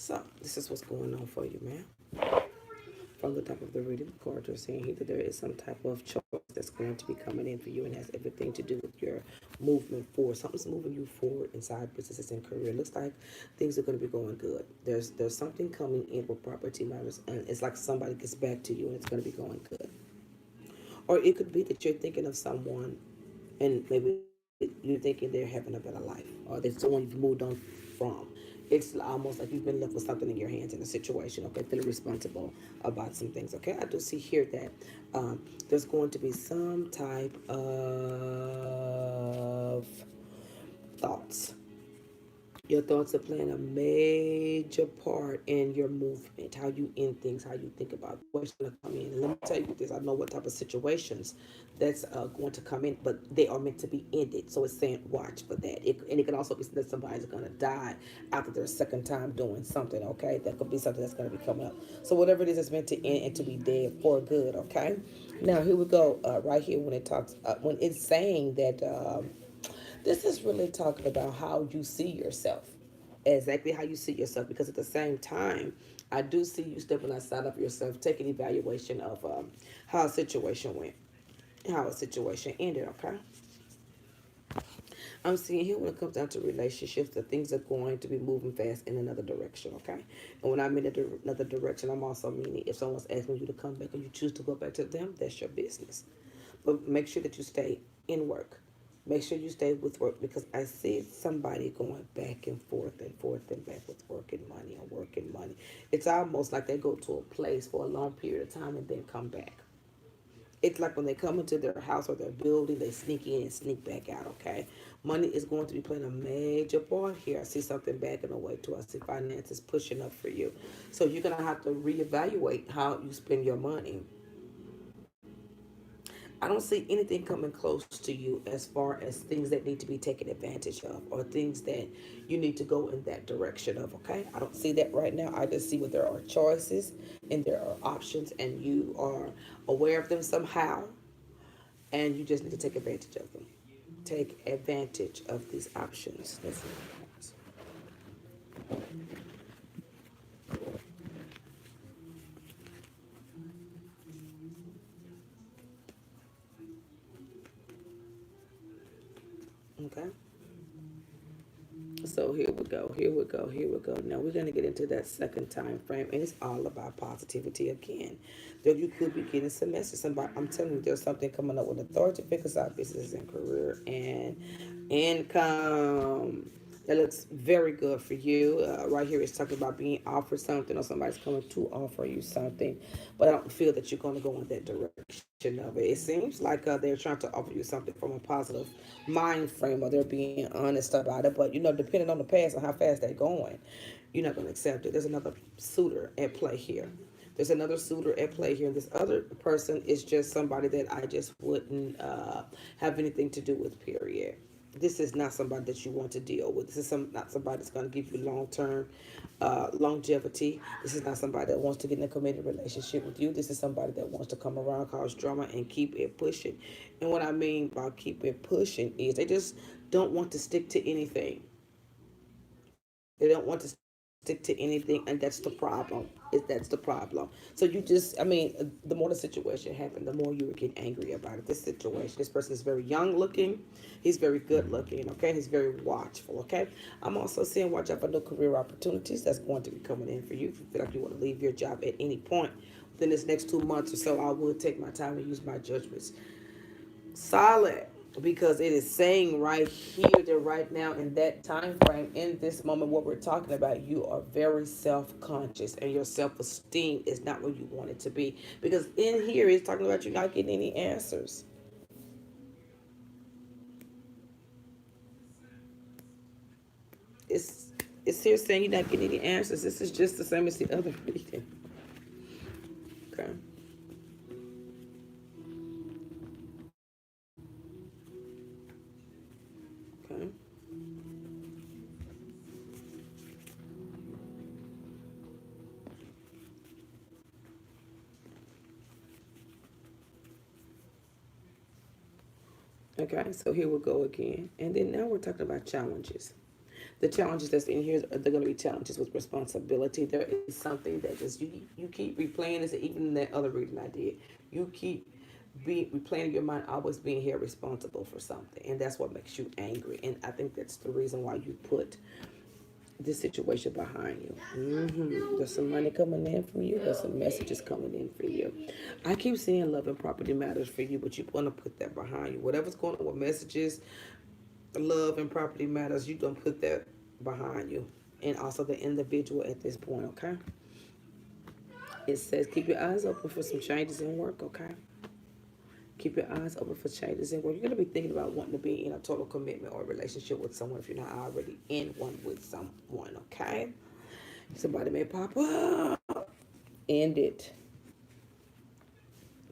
So, this is what's going on for you, man. From the top of the reading, the cards are saying here that there is some type of choice that's going to be coming in for you and has everything to do with your movement forward. Something's moving you forward inside businesses and career. It looks like things are going to be going good. There's something coming in with property matters, and it's like somebody gets back to you and it's going to be going good. Or it could be that you're thinking of someone and maybe you're thinking they're having a better life or there's someone you've moved on from. It's almost like you've been left with something in your hands in a situation, okay, feeling responsible about some things, okay. I do see here that there's going to be some type of thoughts. Your thoughts are playing a major part in your movement, how you end things, how you think about what's going to come in. And let me tell you this, I know what type of situations that's going to come in, but they are meant to be ended. So it's saying watch for that. And it can also be that somebody's going to die after their second time doing something, okay? That could be something that's going to be coming up. So whatever it is, it's meant to end and to be dead for good, okay? Now, here we go. Right here, when it talks, when it's saying that. This is really talking about how you see yourself, exactly how you see yourself. Because at the same time, I do see you stepping outside of yourself, taking evaluation of how a situation went, how a situation ended. Okay, I'm seeing here when it comes down to relationships that things are going to be moving fast in another direction. Okay, and when I'm in another direction, I'm also meaning if someone's asking you to come back and you choose to go back to them, that's your business. But make sure that you stay in work. Make sure you stay with work because I see somebody going back and forth and back with work and money and work and money. It's almost like they go to a place for a long period of time and then come back. It's like when they come into their house or their building, they sneak in and sneak back out, okay? Money is going to be playing a major part here. I see something backing away too. I see finances pushing up for you. So you're going to have to reevaluate how you spend your money. I don't see anything coming close to you as far as things that need to be taken advantage of or things that you need to go in that direction of, okay? I don't see that right now. I just see where there are choices and there are options and you are aware of them somehow and you just need to take advantage of them. Take advantage of these options. Okay? So here we go, here we go, here we go. Now we're going to get into that second time frame, and it's all about positivity again. That you could be getting some message. Somebody, I'm telling you, there's something coming up with authority figures out business and career and income. That looks very good for you. Right here, it's talking about being offered something, or somebody's coming to offer you something. But I don't feel that you're going to go in that direction of it. It seems like they're trying to offer you something from a positive mind frame, or they're being honest about it. But depending on the past and how fast they're going, you're not going to accept it. There's another suitor at play here. There's another suitor at play here. And this other person is just somebody that I just wouldn't have anything to do with, period. This is not somebody that you want to deal with. This is not somebody that's going to give you long term longevity. This is not somebody that wants to get in a committed relationship with you. This is somebody that wants to come around, cause drama, and keep it pushing. And what I mean by keep it pushing is they just don't want to stick to anything. They don't want to stick to anything, and that's the problem. That's the problem. So you just, the more the situation happened, the more you were getting angry about it. This situation, this person is very young looking. He's very good looking, okay? He's very watchful, okay? I'm also seeing watch out for new career opportunities that's going to be coming in for you. If you feel like you want to leave your job at any point within this next 2 months or so, I would take my time and use my judgments. Solid, because it is saying right here that right now in that time frame, in this moment, what we're talking about, you are very self-conscious and your self-esteem is not where you want it to be, because in here it's talking about you not getting any answers. It's here saying you're not getting any answers. This is just the same as the other reading. Okay. Okay. Okay, so here we go again. And then now we're talking about challenges. The challenges that's in here, they're going to be challenges with responsibility. There is something that just you keep replaying this, even in that other reading I did. You keep replaying your mind, always being here responsible for something, and that's what makes you angry. And I think that's the reason why you put this situation behind you. There's some money coming in for you. There's some messages coming in for you. I keep seeing love and property matters for you, but you want to put that behind you. Whatever's going on with messages, love and property matters, you don't put that behind you. And also the individual at this point, okay? It says keep your eyes open for some changes in work, okay? Keep your eyes open for changes in work. You're going to be thinking about wanting to be in a total commitment or relationship with someone if you're not already in one with someone, okay? Somebody may pop up. End it.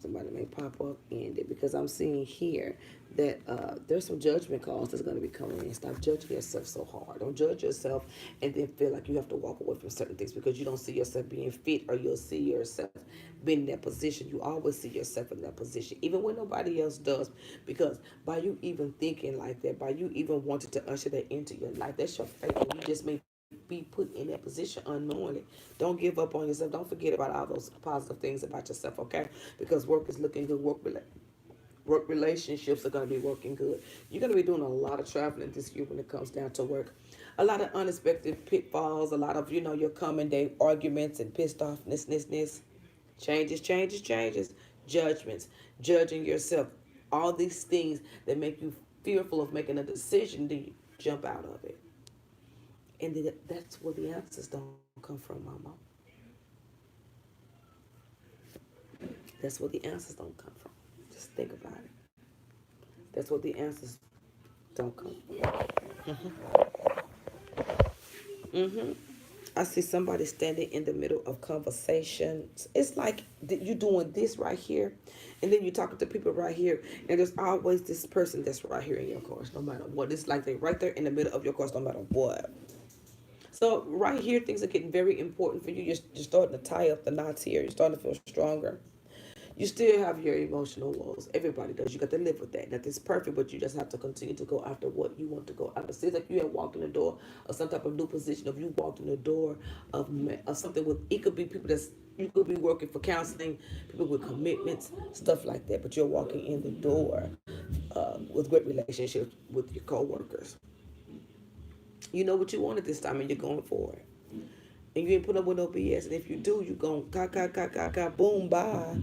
Somebody may pop up, end it, because I'm seeing here that there's some judgment calls that's going to be coming in. Stop judging yourself so hard. Don't judge yourself and then feel like you have to walk away from certain things because you don't see yourself being fit, or you'll see yourself being in that position. You always see yourself in that position, even when nobody else does, because by you even thinking like that, by you even wanting to usher that into your life, that's your faith, and you just may be put in that position unknowingly. Don't give up on yourself. Don't forget about all those positive things about yourself, okay? Because work is looking good. Work relationships are going to be working good. You're going to be doing a lot of traveling this year when it comes down to work. A lot of unexpected pitfalls. A lot of your common day arguments and pissed offness. Changes. Judgments. Judging yourself. All these things that make you fearful of making a decision. Then you jump out of it. And that's where the answers don't come from, mama. That's where the answers don't come from. Just think about it. That's where the answers don't come from. I see somebody standing in the middle of conversations. It's like you're doing this right here, and then you're talking to people right here, and there's always this person that's right here in your course, no matter what. It's like they're right there in the middle of your course, no matter what. So right here, things are getting very important for you. You're starting to tie up the knots here. You're starting to feel stronger. You still have your emotional woes. Everybody does. You got to live with that. Nothing's perfect, but you just have to continue to go after what you want to go after. Seems like you have walked in the door of some type of new position. Of you walked in the door of something with, it could be people that's, you could be working for counseling, people with commitments, stuff like that. But you're walking in the door with great relationships with your coworkers. You know what you wanted this time, and you're going for it. And you ain't put up with no BS. And if you do, you gon' boom, bye.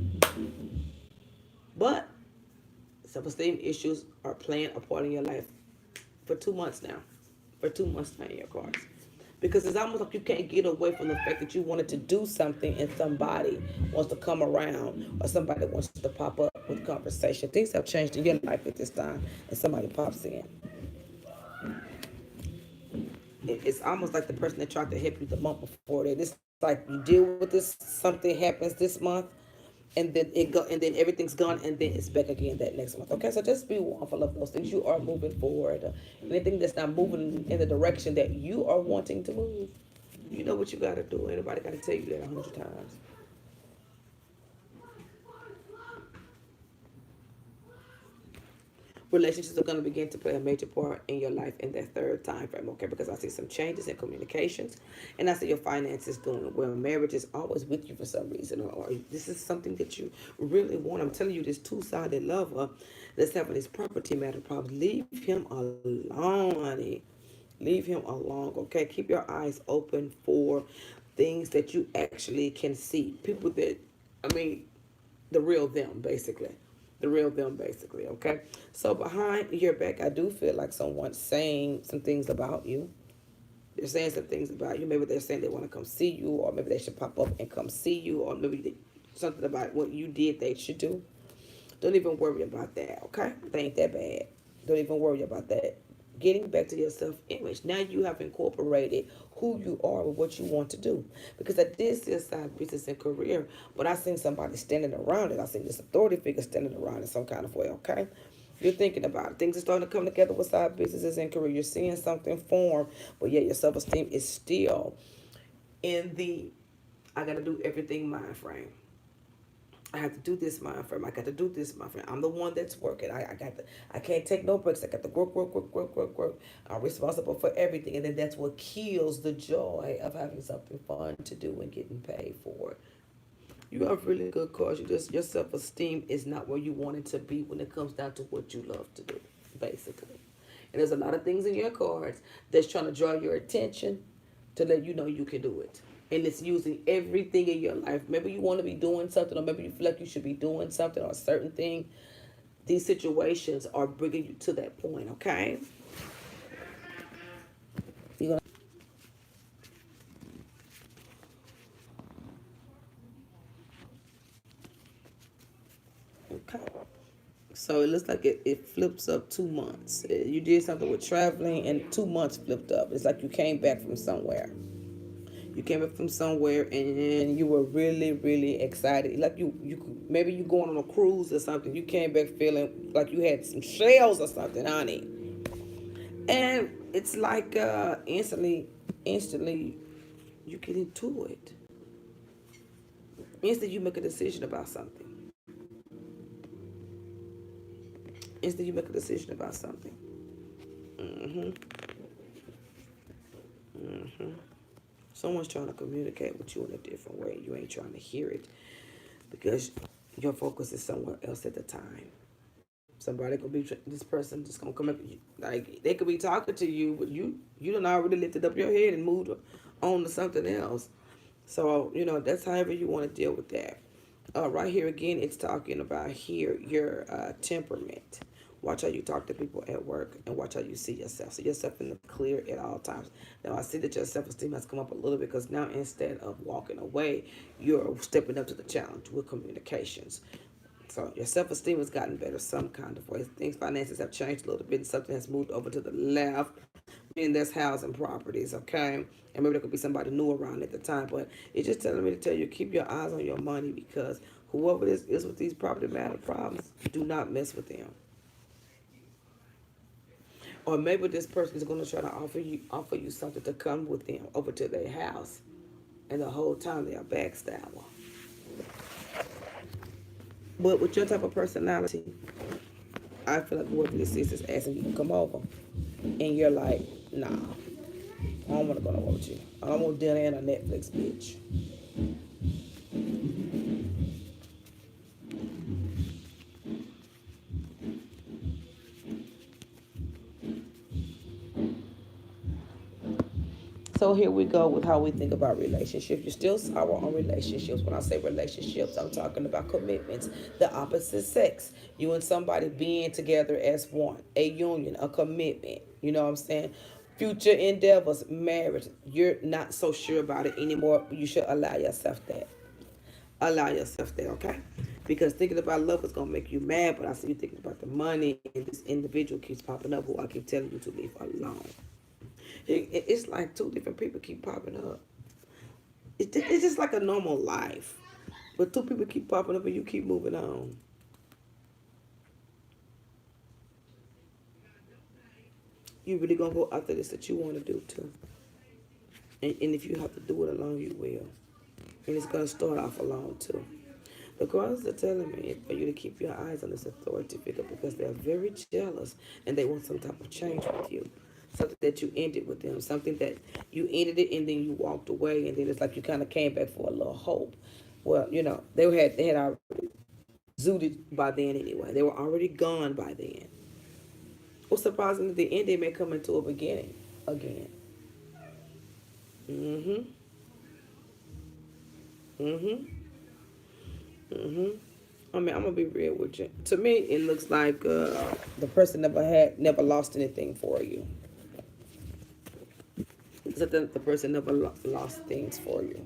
But self-esteem issues are playing a part in your life for 2 months now. For 2 months now in your cards. Because it's almost like you can't get away from the fact that you wanted to do something and somebody wants to come around, or somebody wants to pop up with conversation. Things have changed in your life at this time, and somebody pops in. It's almost like the person that tried to help you the month before that. It's like you deal with this, something happens this month, and then and then everything's gone, and then it's back again that next month. Okay, so just be mindful of those things. You are moving forward. Anything that's not moving in the direction that you are wanting to move, you know what you got to do. Anybody got to tell you that 100 times. Relationships are going to begin to play a major part in your life in that third time frame, okay? Because I see some changes in communications, and I see your finances doing well. Marriage is always with you for some reason, or this is something that you really want. I'm telling you, this two-sided lover that's having this property matter problem, leave him alone, honey. Leave him alone, okay? Keep your eyes open for things that you actually can see. People that, I mean, the real them, basically. The real them, basically, okay? So behind your back, I do feel like someone's saying some things about you. They're saying some things about you. Maybe they're saying they want to come see you, or maybe they should pop up and come see you, or maybe something about what you did they should do. Don't even worry about that, okay? They ain't that bad. Don't even worry about that. Getting back to your self-image. Now you have incorporated who you are with what you want to do. Because I did see a side business and career, but I seen somebody standing around it. I seen this authority figure standing around in some kind of way, okay? You're thinking about it. Things are starting to come together with side businesses and career. You're seeing something form, but yet your self-esteem is still in the I got to do everything mind frame. I have to do this, my friend. I got to do this, my friend. I'm the one that's working. I can't take no breaks. I got to work, work, work, work, work, work. I'm responsible for everything. And then that's what kills the joy of having something fun to do and getting paid for it. You have really good cause. Your self esteem is not where you want it to be when it comes down to what you love to do, basically. And there's a lot of things in your cards that's trying to draw your attention to let you know you can do it. And it's using everything in your life. Maybe you want to be doing something, or maybe you feel like you should be doing something or a certain thing. These situations are bringing you to that point, okay? You're gonna okay. So it looks like it flips up 2 months. You did something with traveling, and 2 months flipped up. It's like you came back from somewhere. You came back from somewhere, and you were really, really excited. Like maybe you going on a cruise or something. You came back feeling like you had some shells or something, honey. And it's like instantly, you get into it. Instantly, you make a decision about something. Instantly, you make a decision about something. hmm hmm Someone's trying to communicate with you in a different way. You ain't trying to hear it because your focus is somewhere else at the time. Somebody could be this person just gonna come up, like they could be talking to you, but you done already lifted up your head and moved on to something else. So that's however you want to deal with that. Right here again, it's talking about here your temperament. Watch how you talk to people at work, and watch how you see yourself. See yourself in the clear at all times. Now I see that your self-esteem has come up a little bit because now instead of walking away, you're stepping up to the challenge with communications. So your self-esteem has gotten better some kind of way. Things finances have changed a little bit. Something has moved over to the left. And that's housing properties, okay? And maybe there could be somebody new around at the time, but it's just telling me to tell you keep your eyes on your money because whoever this is with these property matter problems, do not mess with them. Or maybe this person is going to try to offer you something to come with them over to their house, and the whole time they are backstabber. But with your type of personality, I feel like whoever this is asking you to come over, and you're like, nah, I don't want to go nowhere with you. I don't want dinner and a Netflix, bitch. So here we go with how we think about relationships. You're still sour on relationships. When I say relationships, I'm talking about commitments. The opposite sex. You and somebody being together as one. A union, a commitment. You know what I'm saying? Future endeavors, marriage. You're not so sure about it anymore. You should allow yourself that. Allow yourself that, okay? Because thinking about love is gonna make you mad, but I see you thinking about the money, and this individual keeps popping up who I keep telling you to leave alone. It's like two different people keep popping up. It's just like a normal life, but two people keep popping up and you keep moving on. You really gonna go after this that you want to do too, and if you have to do it alone, you will, and it's gonna start off alone too. The cards are telling me for you to keep your eyes on this authority figure because they're very jealous and they want some type of change with you. Something that you ended with them, something that you ended it and then you walked away, and then it's like you kind of came back for a little hope. Well, they had already zooted by then anyway. They were already gone by then. What's surprising is the ending may come into a beginning again. Mm-hmm. Mm-hmm. Mm-hmm. I mean, I'm gonna be real with you. To me, it looks like the person never lost anything for you. It's that the person never lost things for you,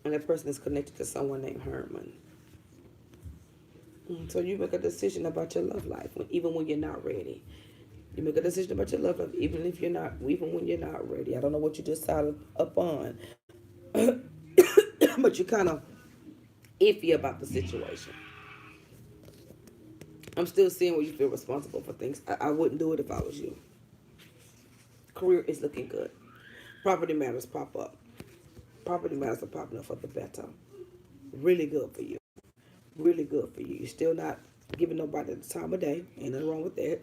and that person is connected to someone named Herman. So you make a decision about your love life, even when you're not ready. You make a decision about your love life, even when you're not ready. I don't know what you decided upon, but you're kind of iffy about the situation. I'm still seeing where you feel responsible for things. I wouldn't do it if I was you. Career is looking good. Property matters pop up. Property matters are popping up for the better. Really good for you. Really good for you. You're still not giving nobody the time of day. Ain't nothing wrong with that.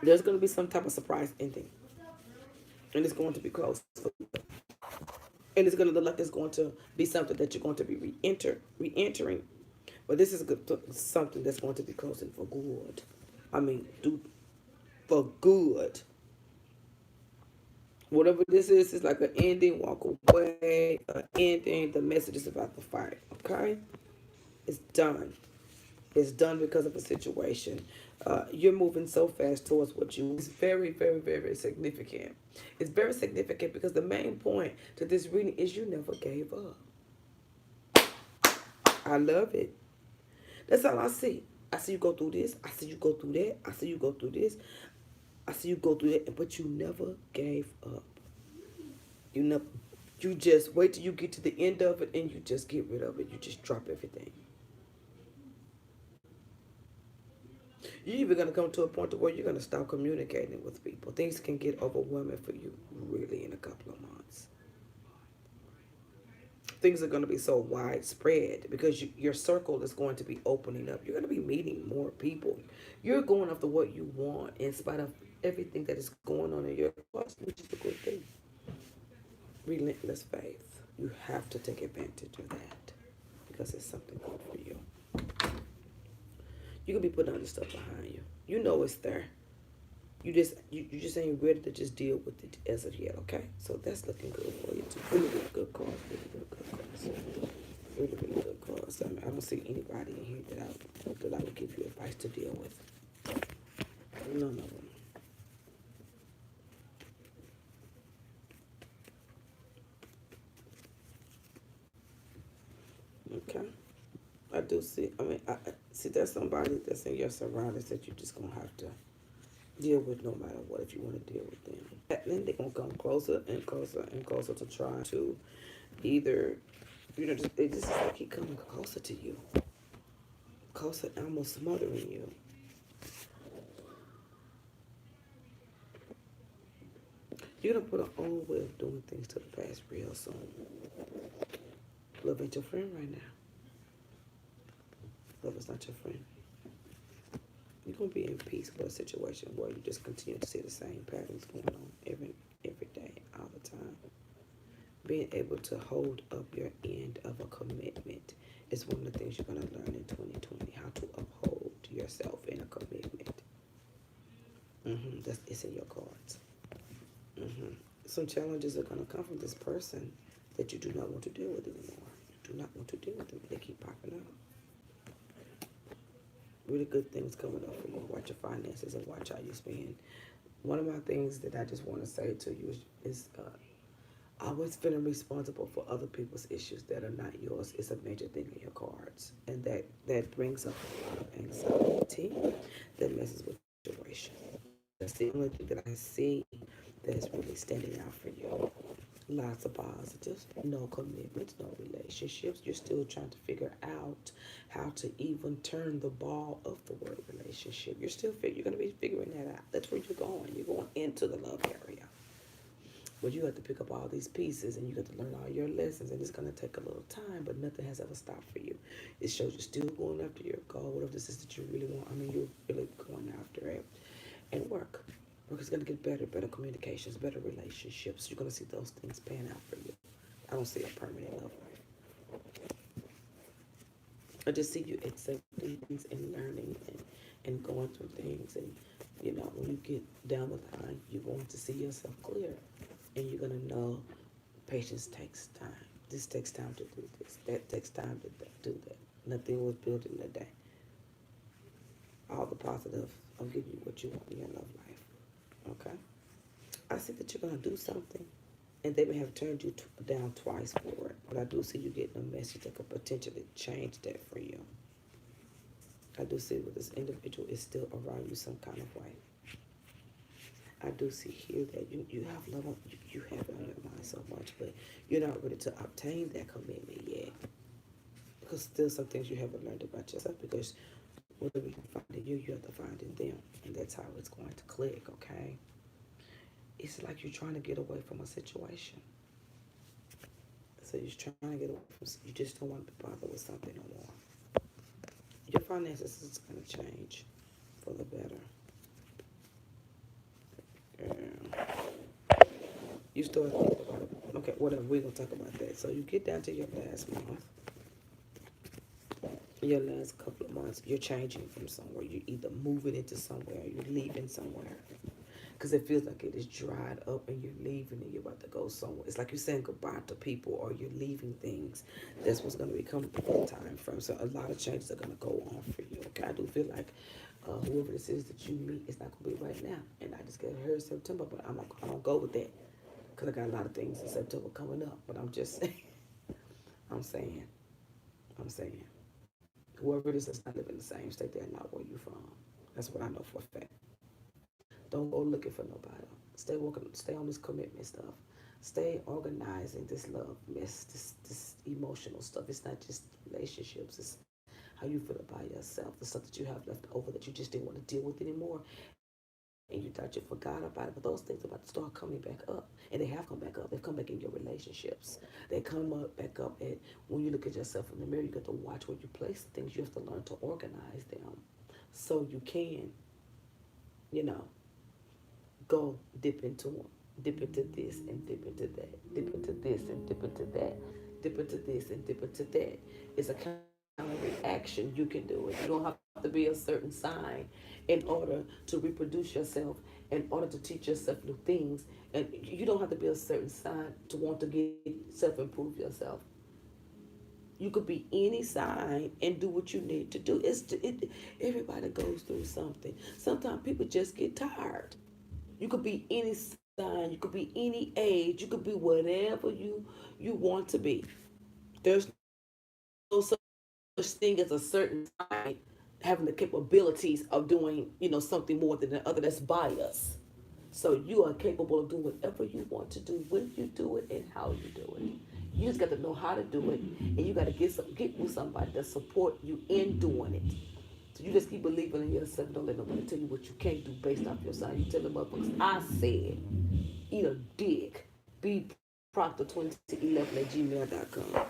There's going to be some type of surprise ending. And it's going to be close. And it's going to look like it's going to be something that you're going to be re-entering. But this is something that's going to be closing for good. I mean, for good. Whatever this is like an ending, walk away, an ending. The message is about the fight, okay? It's done. It's done because of a situation. You're moving so fast towards what you. It's very, very, very, very significant. It's very significant because the main point to this reading is you never gave up. I love it. That's all I see. I see you go through this. I see you go through that. I see you go through this. I see you go through that. But you never gave up. You never. You just wait till you get to the end of it and you just get rid of it. You just drop everything. You're even going to come to a point where you're going to stop communicating with people. Things can get overwhelming for you really in a couple of months. Things are going to be so widespread because your circle is going to be opening up. You're going to be meeting more people. You're going after what you want in spite of everything that is going on in your life, which is a good thing. Relentless faith. You have to take advantage of that because it's something good for you. You can be putting other stuff behind you. You know it's there. You just ain't ready to just deal with it as of yet, okay? So that's looking good for you too. Really, really good cards. Really, really good cards. Really, really good cards. I don't see anybody in here that I would give you advice to deal with. None of them. Okay. I do see. I see. There's somebody that's in your surroundings that you're just gonna have to deal with no matter what if you want to deal with them. And then they're going to come closer and closer and closer to try to either, it just like keep coming closer to you. Closer, almost smothering you. You're going to put an old way of doing things to the past real soon. Love ain't your friend right now. Love is not your friend. You're going to be in peace with a situation where you just continue to see the same patterns going on every day, all the time. Being able to hold up your end of a commitment is one of the things you're going to learn in 2020, how to uphold yourself in a commitment. It's in your cards. Some challenges are going to come from this person that you do not want to deal with anymore. You do not want to deal with them. They keep popping up. Really good things coming up for you. Watch your finances and watch how you spend. One of my things that I just want to say to you is always feeling responsible for other people's issues that are not yours is a major thing in your cards. And that brings up a lot of anxiety that messes with your situation. That's the only thing that I see that's really standing out for you. Lots of positives, no commitments, no relationships. You're still trying to figure out how to even turn the ball of the word relationship. You're going to be figuring that out. That's where you're going. You're going into the love area. But you have to pick up all these pieces and you have to learn all your lessons, and it's going to take a little time, but nothing has ever stopped for you. It shows you're still going after your goal, whatever this is that you really want. You're really going after it. And work. Work is going to get better communications, better relationships. You're going to see those things pan out for you. I don't see a permanent love life. I just see you accepting things and learning and going through things. And, when you get down the line, you're going to see yourself clear. And you're going to know patience takes time. This takes time to do this. That takes time to do that. Nothing was built in a day. All the positive, I'll give you what you want in your love life. Okay? I see that you're going to do something, and they may have turned you down twice for it. But I do see you getting a message that could potentially change that for you. I do see that this individual is still around you some kind of way. I do see here that you have love on, you have it on your mind so much, but you're not ready to obtain that commitment yet. Because still some things you haven't learned about yourself, because Whatever you find in you, you have to find in them. And that's how it's going to click, okay? It's like you're trying to get away from a situation. So you're trying to get away from, you just don't want to be bothered with something no more. Your finances is going to change for the better. Yeah. You start thinking about it. Okay, whatever, we're going to talk about that. So you get down to your last month, your last couple of months, you're changing from somewhere. You're either moving into somewhere or you're leaving somewhere. Because it feels like it is dried up and you're leaving and you're about to go somewhere. It's like you're saying goodbye to people or you're leaving things. That's what's going to become the time frame. So a lot of changes are going to go on for you. Okay, I do feel like whoever this is that you meet is not going to be right now. And I just got here in September, but I don't go with that because I got a lot of things in September coming up. But I'm just saying, I'm saying, I'm saying, whoever it is that's not living in the same state, they're not where you're from. That's what I know for a fact. Don't go looking for nobody. Stay working. Stay on this commitment stuff. Stay organizing this love mess, this emotional stuff. It's not just relationships. It's how you feel about yourself, the stuff that you have left over that you just didn't want to deal with anymore, and you thought you forgot about it. But those things are about to start coming back up, and they have come back up. They've come back in your relationships. They come up back up, and when you look at yourself in the mirror, you got to watch where you place the things. You have to learn to organize them, so you can, you know, go dip into them. Dip into this and dip into that. Dip into this and dip into that. Dip into this and dip into that. It's a kind of reaction. You can do it. You don't have to be a certain sign in order to reproduce yourself, in order to teach yourself new things. And you don't have to be a certain sign to want to get self-improve yourself. You could be any sign and do what you need to do. Everybody goes through something. Sometimes people just get tired. You could be any sign, you could be any age, you could be whatever you want to be. There's no such thing as a certain sign having the capabilities of doing, something more than the other. That's bias. So you are capable of doing whatever you want to do, when you do it, and how you do it. You just got to know how to do it, and you got to get with somebody that support you in doing it. So you just keep believing in yourself. Don't let nobody tell you what you can't do based off your sign. You tell the motherfuckers, I said, eat a dick. Be Proctor2011 at gmail.com.